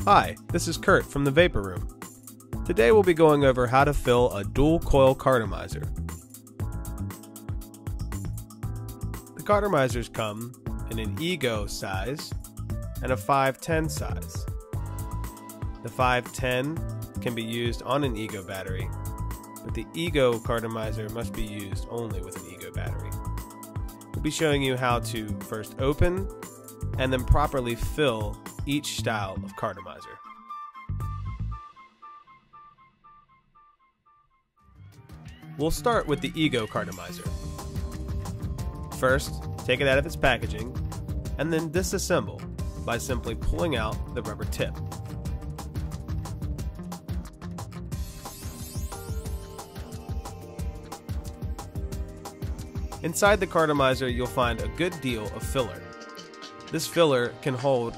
Hi, this is Kurt from the Vapor Room. Today we'll be going over how to fill a dual-coil cartomizer. The cartomizers come in an Ego size and a 510 size. The 510 can be used on an Ego battery, but the Ego cartomizer must be used only with an Ego battery. We'll be showing you how to first open and then properly fill each style of cartomizer. We'll start with the Ego cartomizer. First, take it out of its packaging and then disassemble by simply pulling out the rubber tip. Inside the cartomizer, you'll find a good deal of filler. This filler can hold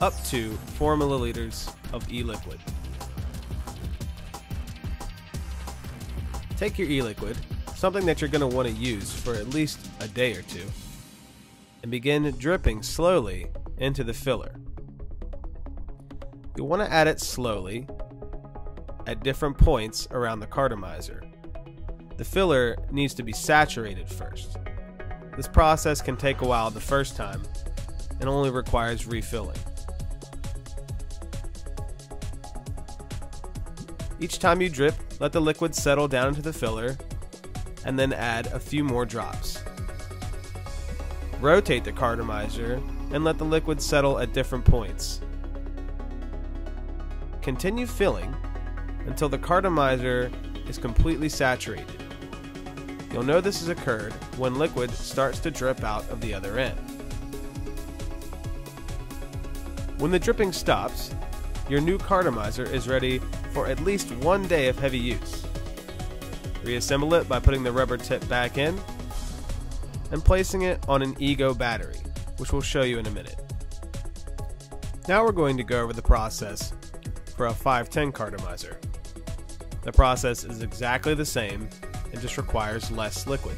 up to 4 milliliters of e-liquid. Take your e-liquid, something that you're going to want to use for at least a day or two, and begin dripping slowly into the filler. You'll want to add it slowly at different points around the cartomizer. The filler needs to be saturated first. This process can take a while the first time and only requires refilling. Each time you drip, let the liquid settle down into the filler and then add a few more drops. Rotate the cartomizer and let the liquid settle at different points. Continue filling until the cartomizer is completely saturated. You'll know this has occurred when liquid starts to drip out of the other end. When the dripping stops, your new cartomizer is ready for at least 1 day of heavy use. Reassemble it by putting the rubber tip back in and placing it on an Ego battery, which we'll show you in a minute. Now we're going to go over the process for a 510 cartomizer. The process is exactly the same, it just requires less liquid.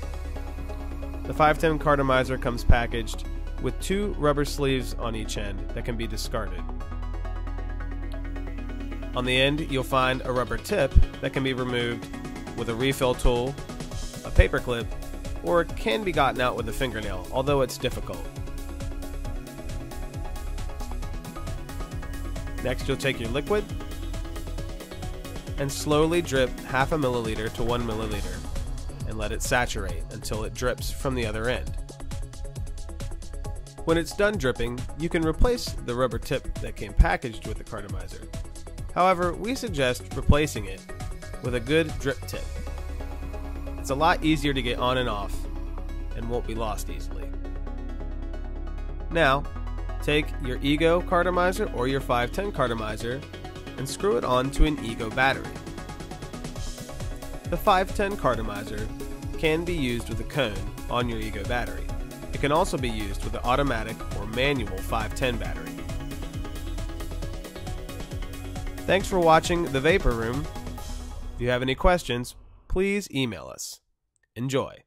The 510 cartomizer comes packaged with 2 rubber sleeves on each end that can be discarded. On the end, you'll find a rubber tip that can be removed with a refill tool, a paper clip, or it can be gotten out with a fingernail, although it's difficult. Next, you'll take your liquid and slowly drip half a milliliter to 1 milliliter and let it saturate until it drips from the other end. When it's done dripping, you can replace the rubber tip that came packaged with the cartomizer. However, we suggest replacing it with a good drip tip. It's a lot easier to get on and off and won't be lost easily. Now, take your Ego cartomizer or your 510 cartomizer and screw it onto an Ego battery. The 510 cartomizer can be used with a cone on your Ego battery. It can also be used with an automatic or manual 510 battery. Thanks for watching The Vapor Room. If you have any questions, please email us. Enjoy.